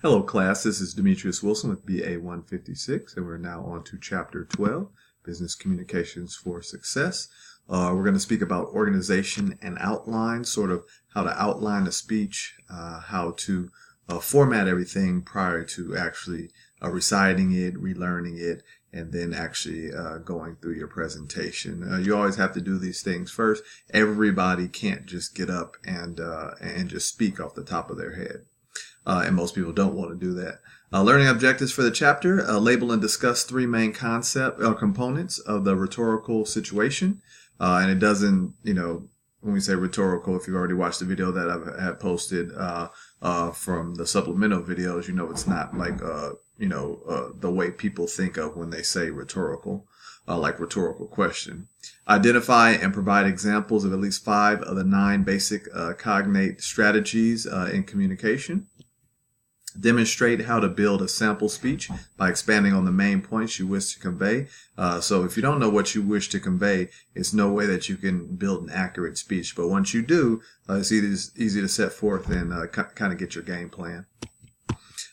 Hello class, this is Demetrius Wilson with BA 156 and we're now on to Chapter 12, Business Communications for Success. We're going to speak about organization and outline, sort of how to outline a speech, how to format everything prior to actually reciting it, relearning it, and then actually going through your presentation. You always have to do these things first. Everybody can't just get up and just speak off the top of their head. And most people don't want to do that. Learning objectives for the chapter, label and discuss three main components of the rhetorical situation. And it doesn't, when we say rhetorical, if you've already watched the video that I have posted from the supplemental videos, it's not like, the way people think of when they say rhetorical, like rhetorical question. Identify and provide examples of at least 5 of the 9 basic cognate strategies in communication. Demonstrate how to build a sample speech by expanding on the main points you wish to convey. So if you don't know what you wish to convey, it's no way that you can build an accurate speech. But once you do, it's easy to set forth and kind of get your game plan.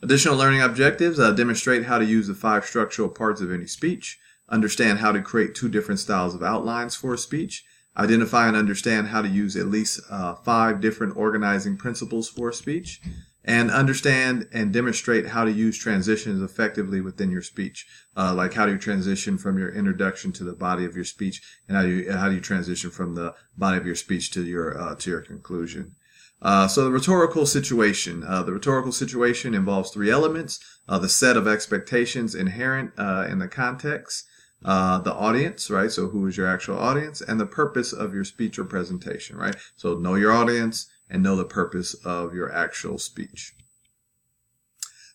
Additional learning objectives, demonstrate how to use the 5 structural parts of any speech. Understand how to create 2 different styles of outlines for a speech. Identify and understand how to use at least 5 different organizing principles for a speech. And understand and demonstrate how to use transitions effectively within your speech. Like how do you transition from your introduction to the body of your speech, and how do you transition from the body of your speech to your conclusion. So the rhetorical situation. The rhetorical situation involves 3 elements: the set of expectations inherent in the context, the audience, right? So who is your actual audience, and the purpose of your speech or presentation, right? So know your audience and know the purpose of your actual speech.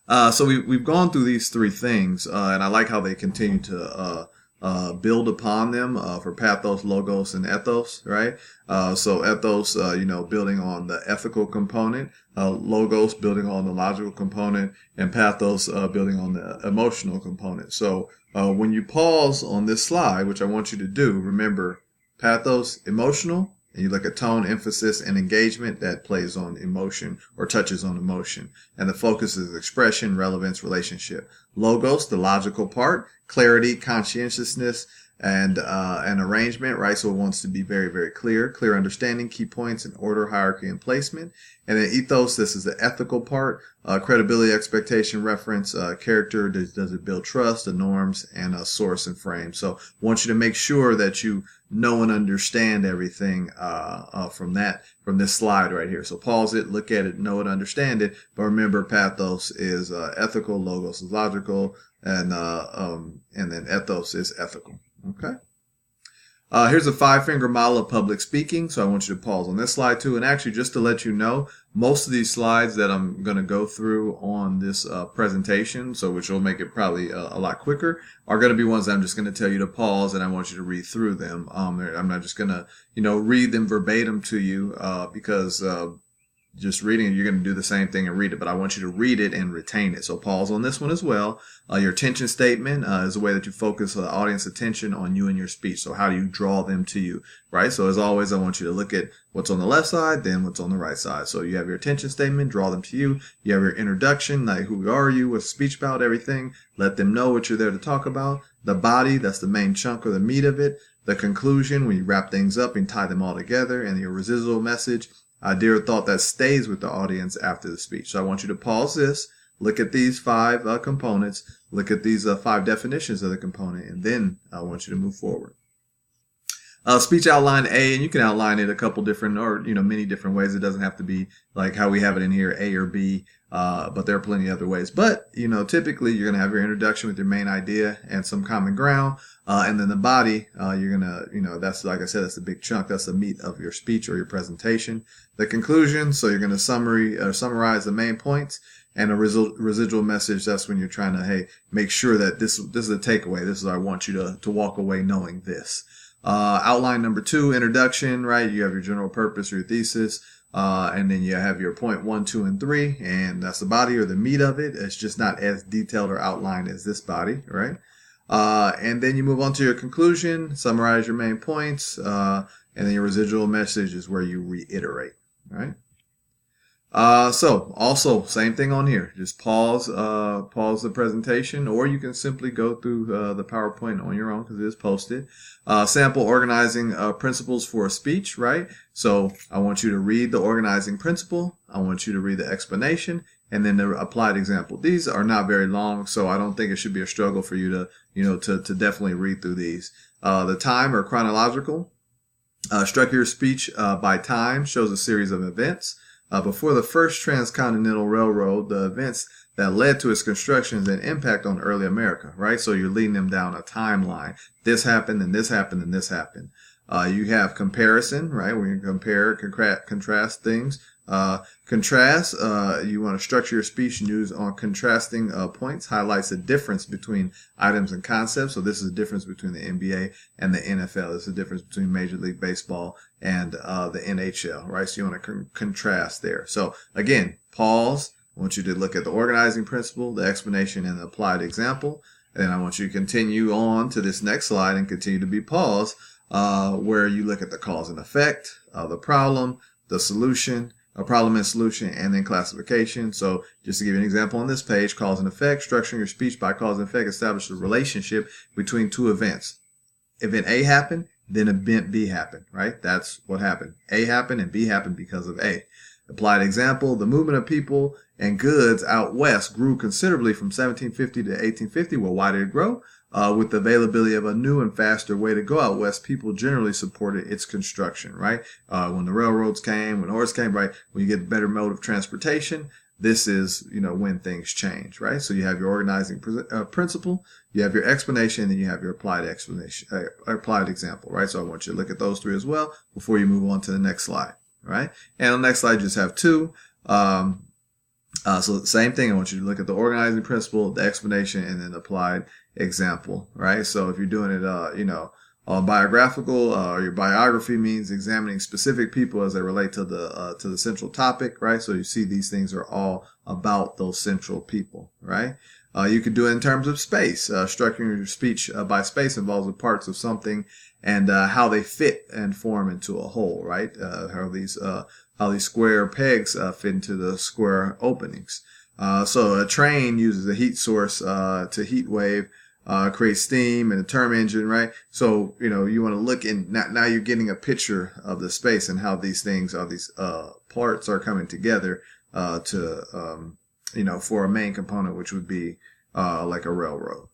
So we've gone through these 3 things, and I like how they continue to build upon them for pathos, logos, and ethos, right? So ethos, building on the ethical component, logos building on the logical component, and pathos building on the emotional component. So when you pause on this slide, which I want you to do, remember pathos, emotional, and you look at tone, emphasis, and engagement that plays on emotion or touches on emotion. And the focus is expression, relevance, relationship. Logos, the logical part, clarity, conscientiousness, and arrangement, right? So it wants to be very, very clear understanding, key points in order, hierarchy, and placement. And then ethos, this is the ethical part, credibility, expectation, reference, character, does it build trust, the norms, and a source and frame. So I want you to make sure that you know and understand everything from this slide right here. So pause it, look at it, know it, understand it. But remember, pathos is ethical, logos is logical, and then ethos is ethical. Okay. Here's a 5-finger model of public speaking. So I want you to pause on this slide too. And actually, just to let you know, most of these slides that I'm going to go through on this presentation, so which will make it probably a lot quicker, are going to be ones that I'm just going to tell you to pause, and I want you to read through them. I'm not just going to, read them verbatim to you because just reading it, you're going to do the same thing and read it, but I want you to read it and retain it. So pause on this one as well. Your attention statement is a way that you focus the audience attention on you and your speech. So how do you draw them to you, right? So as always, I want you to look at what's on the left side, then what's on the right side. So you have your attention statement, draw them to you. You have your introduction, like who are you, what's speech about, everything. Let them know what you're there to talk about. The body, that's the main chunk or the meat of it. The conclusion, when you wrap things up and tie them all together. And your residual message, idea or thought that stays with the audience after the speech. So I want you to pause this, look at these 5 components, look at these 5 definitions of the component, and then I want you to move forward. Speech outline A, and you can outline it a couple different or, many different ways. It doesn't have to be like how we have it in here, A or B, but there are plenty of other ways. But, typically you're going to have your introduction with your main idea and some common ground. And then the body, you're going to, that's, like I said, that's the big chunk. That's the meat of your speech or your presentation. The conclusion, so you're going to summarize the main points. And a residual message, that's when you're trying to, make sure that this is a takeaway. This is, I want you to walk away knowing this. Outline number 2, introduction, right? You have your general purpose or your thesis. And then you have your point 1, 2, and 3, and that's the body or the meat of it. It's just not as detailed or outlined as this body, right? And then you move on to your conclusion, summarize your main points, and then your residual message is where you reiterate, right? So also same thing on here. Just pause the presentation, or you can simply go through the PowerPoint on your own because it is posted. Sample organizing principles for a speech, right? So I want you to read the organizing principle. I want you to read the explanation and then the applied example. These are not very long, so I don't think it should be a struggle for you to definitely read through these. The time or chronological. Structure your speech by time shows a series of events. Before the first transcontinental railroad, the events that led to its construction and impact on early America, right? So you're leading them down a timeline. This happened, and this happened, and this happened. You have comparison, right? Where you compare, contrast things. Contrast, you want to structure your speech and use on contrasting points, highlights the difference between items and concepts. So this is the difference between the NBA and the NFL. This is the difference between Major League Baseball and the NHL, right? So you want to contrast there. So again, pause. I want you to look at the organizing principle, the explanation, and the applied example. And then I want you to continue on to this next slide and continue to be paused, where you look at the cause and effect, the problem, the solution, a problem and solution, and then classification. So just to give you an example on this page, cause and effect, structuring your speech by cause and effect, establish a relationship between two events. Event A happened, then event B happened, right? That's what happened. A happened and B happened because of A. Applied example, the movement of people and goods out west grew considerably from 1750 to 1850. Well, why did it grow? With the availability of a new and faster way to go out west, people generally supported its construction, right? When the railroads came, when horse came, right? When you get a better mode of transportation, this is, when things change, right? So you have your organizing principle, you have your explanation, and then you have your applied explanation, applied example, right? So I want you to look at those three as well before you move on to the next slide, right? And on the next slide, you just have two. So the same thing, I want you to look at the organizing principle, the explanation, and then applied example, right? So if you're doing it, biographical, your biography means examining specific people as they relate to the central topic, right? So you see these things are all about those central people, right? You could do it in terms of space. Structuring your speech by space involves the parts of something and how they fit and form into a whole, right? How these square pegs fit into the square openings. So a train uses a heat source to heat wave, create steam and a term engine, right? So, you want to look in, now you're getting a picture of the space and how these things are, these parts are coming together for a main component, which would be like a railroad.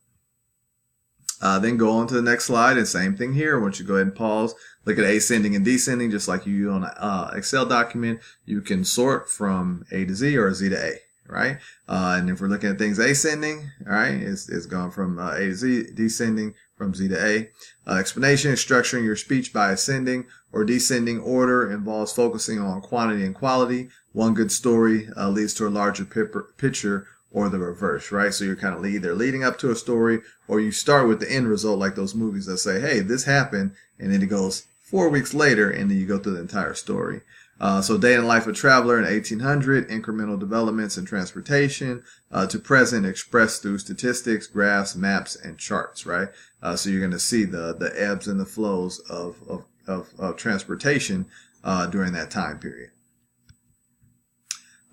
Then go on to the next slide, and same thing here. Once you go ahead and pause, look at ascending and descending, just like you do on an Excel document. You can sort from A to Z or Z to A, right? And if we're looking at things ascending, all right, it's gone from A to Z, descending from Z to A. Explanation, structuring your speech by ascending or descending order involves focusing on quantity and quality. One good story leads to a larger picture, or the reverse, right? So you're kind of either leading up to a story, or you start with the end result, like those movies that say, hey, this happened, and then it goes 4 weeks later, and then you go through the entire story. So day in the life of traveler in 1800, incremental developments in transportation, to present expressed through statistics, graphs, maps, and charts, right? So you're going to see the ebbs and the flows of transportation during that time period.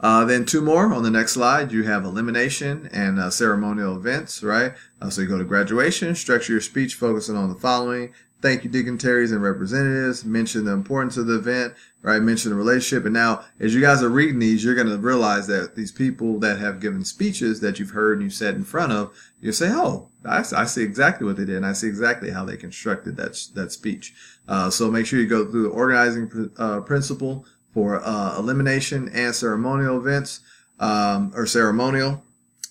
Then two more on the next slide. You have elimination and ceremonial events, right? So you go to graduation, structure your speech focusing on the following. Thank you, dignitaries and representatives. Mention the importance of the event, right? Mention the relationship. And now, as you guys are reading these, you're going to realize that these people that have given speeches that you've heard and you've sat in front of, you say, oh, I see exactly what they did, and I see exactly how they constructed that speech. So make sure you go through the organizing principle for elimination and ceremonial events, or ceremonial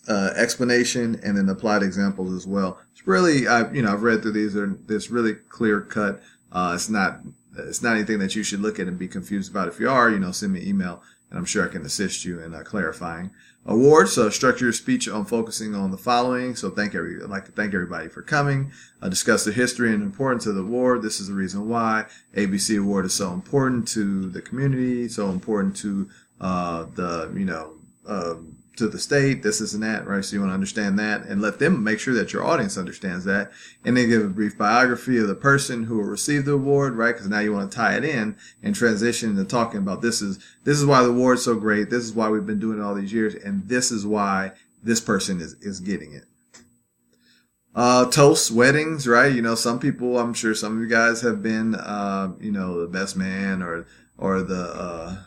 explanation, and then applied examples as well. It's really, I've read through these. This really clear cut. It's not anything that you should look at and be confused about. If you are, send me an email, and I'm sure I can assist you in clarifying. Awards. So structure your speech on focusing on the following. So I'd like to thank everybody for coming. Discuss the history and importance of the award. This is the reason why ABC Award is so important to the community, so important to to the state, this and that, right? So you want to understand that and let them make sure that your audience understands that. And then give a brief biography of the person who will receive the award, right? Because now you want to tie it in and transition into talking about this is why the award's so great. This is why we've been doing it all these years. And this is why this person is getting it. Toasts, weddings, right? Some people, I'm sure some of you guys have been, the best man or the,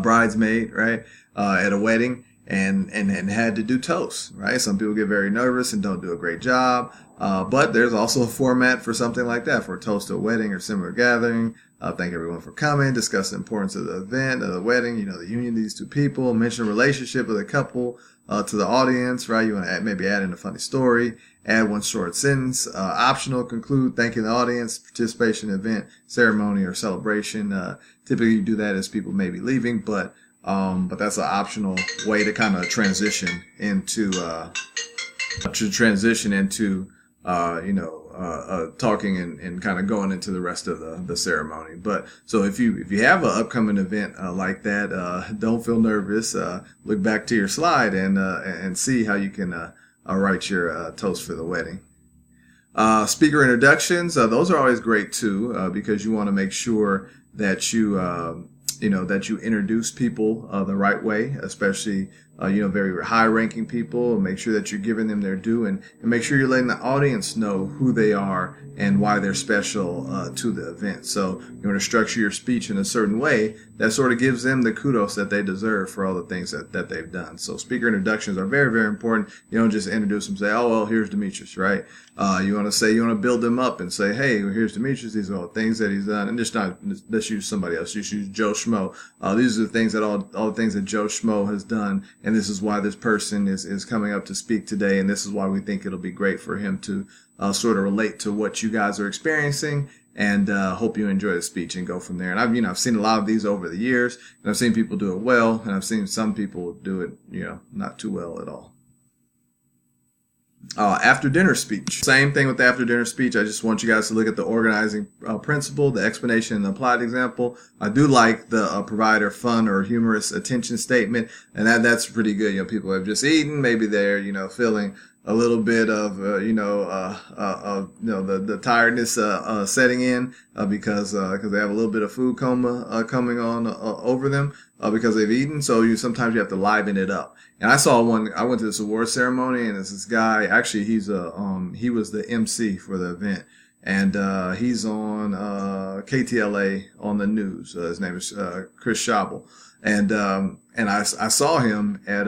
bridesmaid, right? At a wedding and had to do toasts, right? Some people get very nervous and don't do a great job. But there's also a format for something like that, for a toast to a wedding or similar gathering. Thank everyone for coming, discuss the importance of the event, of the wedding, the union of these two people, mention the relationship of the couple, to the audience, right? You want to maybe add in a funny story, add one short sentence, optional, conclude, thanking the audience, participation in the event, ceremony, or celebration. Typically you do that as people may be leaving, but that's an optional way to kind of transition into, talking and kind of going into the rest of the ceremony. But so if you have an upcoming event like that, don't feel nervous. Look back to your slide and see how you can write your toast for the wedding. Speaker introductions, those are always great too, because you want to make sure that you introduce people the right way, especially very high-ranking people. Make sure that you're giving them their due, and make sure you're letting the audience know who they are and why they're special to the event. So you want to structure your speech in a certain way that sort of gives them the kudos that they deserve for all the things that they've done. So speaker introductions are very, very important. You don't just introduce them and say, oh, well, here's Demetrius, right? You want to build them up and say, hey, well, here's Demetrius. These are all the things that he's done. And let's use somebody else. Just use Joe Schmo. These are the things that all the things that Joe Schmo has done. And this is why this person is coming up to speak today. And this is why we think it'll be great for him to sort of relate to what you guys are experiencing. And hope you enjoy the speech and go from there. And I've seen a lot of these over the years, and I've seen people do it well, and I've seen some people do it, not too well at all. After dinner speech. Same thing with the after dinner speech. I just want you guys to look at the organizing principle, the explanation, and the applied example. I do like the provide a fun or humorous attention statement, and that's pretty good. People have just eaten, maybe they're feeling a little bit of the tiredness setting in because they have a little bit of food coma coming on over them because they've eaten. So sometimes you have to liven it up. And I saw one. I went to this award ceremony, and it's this guy. Actually, he was the MC for the event, and he's on KTLA on the news. His name is Chris Schabel, and I saw him at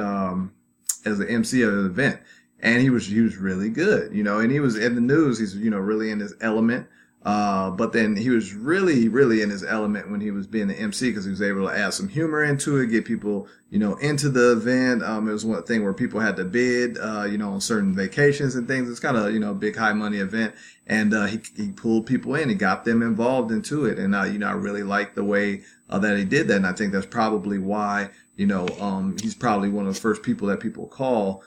as the MC of the event. And he was really good, and he was in the news. He's, really in his element. But then he was really, really in his element when he was being the MC because he was able to add some humor into it, get people, into the event. It was one thing where people had to bid, on certain vacations and things. It's kind of, a big high money event. And, he pulled people in, he got them involved into it. And, I really like the way that he did that. And I think that's probably why, he's probably one of the first people that people call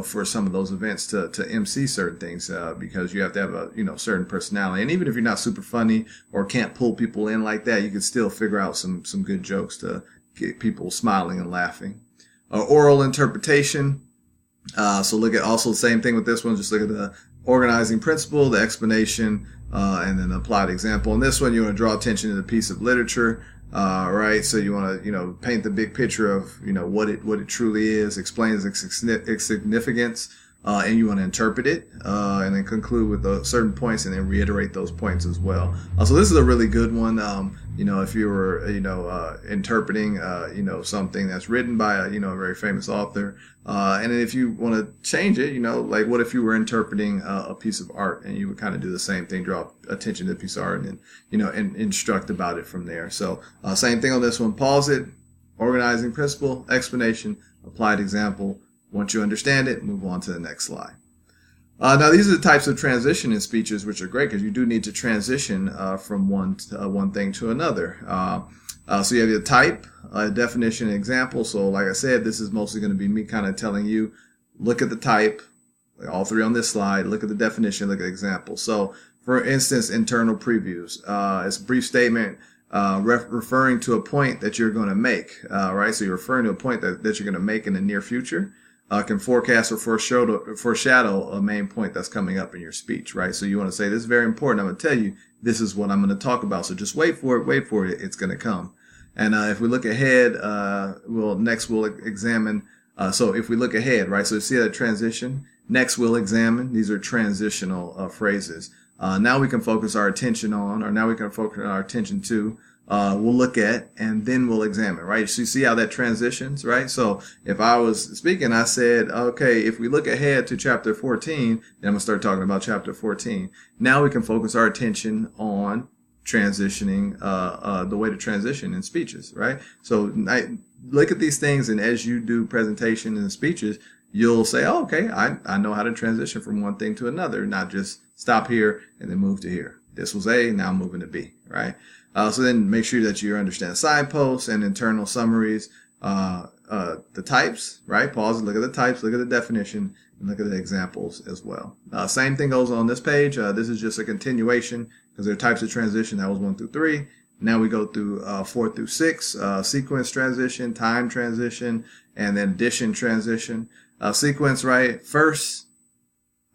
for some of those events to MC certain things, because you have to have a, certain personality. And even if you're not super funny or can't pull people in like that, you can still figure out some good jokes to get people smiling and laughing. Oral interpretation. So look at also the same thing with this one. Just look at the organizing principle, the explanation, and then the applied example. In this one, you want to draw attention to the piece of literature. Right. So you want to, paint the big picture of, what it truly is, explain its significance, and you want to interpret it, and then conclude with certain points and then reiterate those points as well. So this is a really good one. If you were, interpreting, something that's written by a very famous author, and then if you want to change it, like what if you were interpreting a piece of art and you would kind of do the same thing, draw attention to the piece of art and and instruct about it from there. So, same thing on this one, pause it, organizing principle, explanation, applied example. Once you understand it, move on to the next slide. Now, these are the types of transition in speeches, which are great because you do need to transition from one thing to another. So you have your type, definition, and example. So like I said, this is mostly going to be me kind of telling you, look at the type, all three on this slide, look at the definition, look at the example. So for instance, internal previews. It's a brief statement referring to a point that you're going to make, right? So you're referring to a point that you're going to make in the near future. Can forecast or foreshadow a main point that's coming up in your speech, right? So you want to say, this is very important. I'm going to tell you, this is what I'm going to talk about. So just wait for it. It's going to come. And if we look ahead, we'll examine. So if we look ahead, right? So you see that transition. Next, we'll examine. These are transitional phrases. Now we can focus our attention on, or now we can focus our attention to. We'll look at, and then we'll examine, right? So you see how that transitions, right? So if I was speaking, I said, okay, if we look ahead to chapter 14, then I'm going to start talking about chapter 14. Now we can focus our attention on transitioning, the way to transition in speeches, right? So look at these things, and as you do presentation and speeches, you'll say, oh, okay, I know how to transition from one thing to another, not just stop here and then move to here. This was A, now I'm moving to B, right? So then make sure that you understand signposts and internal summaries, the types, right? Pause and look at the types, look at the definition, and look at the examples as well. Same thing goes on this page. This is just a continuation because there are types of transition. That was 1 through 3. Now we go through 4 through 6, sequence transition, time transition, and then addition transition. Sequence, right? First,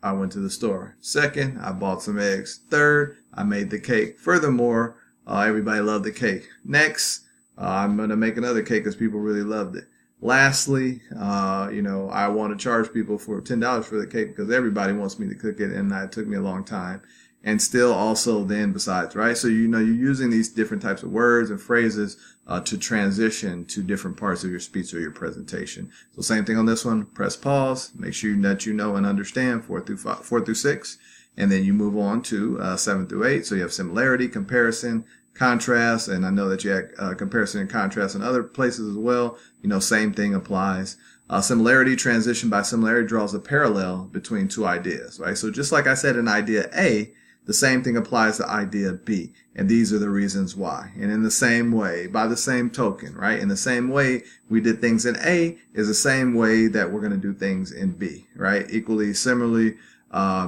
I went to the store. Second, I bought some eggs. Third, I made the cake. Furthermore, everybody loved the cake. Next, I'm going to make another cake because people really loved it. Lastly, I want to charge people for $10 for the cake because everybody wants me to cook it, and it took me a long time. And still also then besides, right? So, you're using these different types of words and phrases to transition to different parts of your speech or your presentation. So same thing on this one. Press pause. Make sure that you know and understand 4 through 6. And then you move on to 7 through 8. So you have similarity, comparison, contrast. And I know that you have comparison and contrast in other places as well. Same thing applies. Similarity, transition by similarity draws a parallel between two ideas, right? So just like I said in idea A, the same thing applies to idea B, and these are the reasons why. And in the same way, by the same token, right? In the same way we did things in A is the same way that we're going to do things in B, right? Equally, similarly,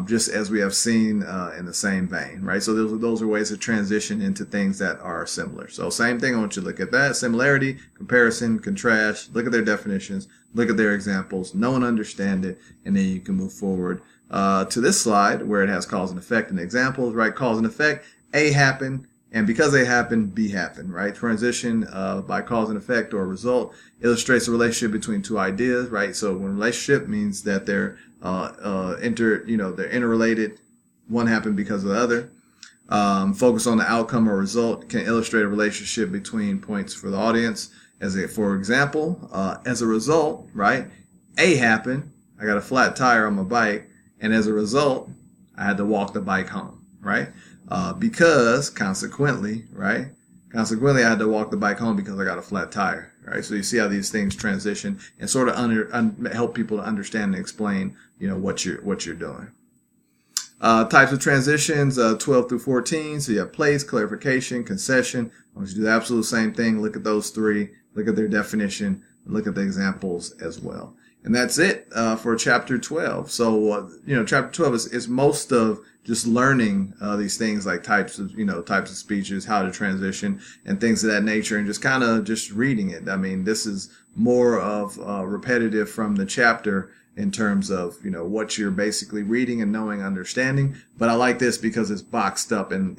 just as we have seen in the same vein, right? So those are ways to transition into things that are similar. So same thing, I want you to look at that. Similarity, comparison, contrast, look at their definitions, look at their examples, know and understand it, and then you can move forward to this slide where it has cause and effect and examples, right? Cause and effect, A happened, and because A happened, B happened, right? Transition by cause and effect or result illustrates the relationship between two ideas, right? So when relationship means that they're they're interrelated, one happened because of the other. Focus on the outcome or result can illustrate a relationship between points for the audience. For example, as a result, right? A happened, I got a flat tire on my bike, and as a result, I had to walk the bike home, right? Because consequently, right? Consequently, I had to walk the bike home because I got a flat tire, right? So you see how these things transition and sort of help people to understand and explain, what you're doing. Types of transitions, 12 through 14. So you have place, clarification, concession. I want you to do the absolute same thing. Look at those three. Look at their definition. And look at the examples as well. And that's it for chapter 12. So, chapter 12 is most of just learning these things like types of speeches, how to transition and things of that nature, and just kind of just reading it. I mean, this is more of repetitive from the chapter in terms of, what you're basically reading and knowing, understanding. But I like this because it's boxed up in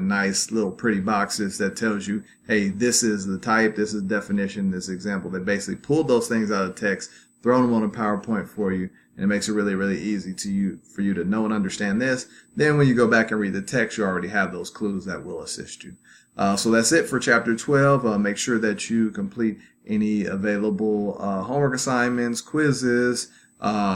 nice little pretty boxes that tells you, hey, this is the type, this is definition, this example. They basically pulled those things out of text, thrown them on a PowerPoint for you, and it makes it really, really easy for you to know and understand this. Then when you go back and read the text, you already have those clues that will assist you. So that's it for chapter 12. Make sure that you complete any available homework assignments, quizzes,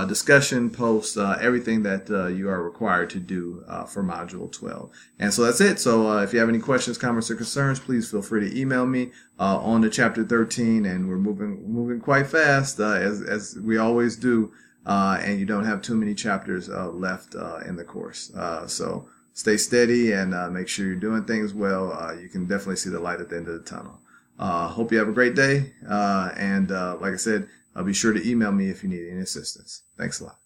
discussion posts, everything that you are required to do for module 12. And so that's it. So if you have any questions, comments, or concerns, please feel free to email me on to chapter 13. And we're moving quite fast as we always do. And you don't have too many chapters left in the course. So stay steady and make sure you're doing things well. You can definitely see the light at the end of the tunnel. Hope you have a great day. And like I said, be sure to email me if you need any assistance. Thanks a lot.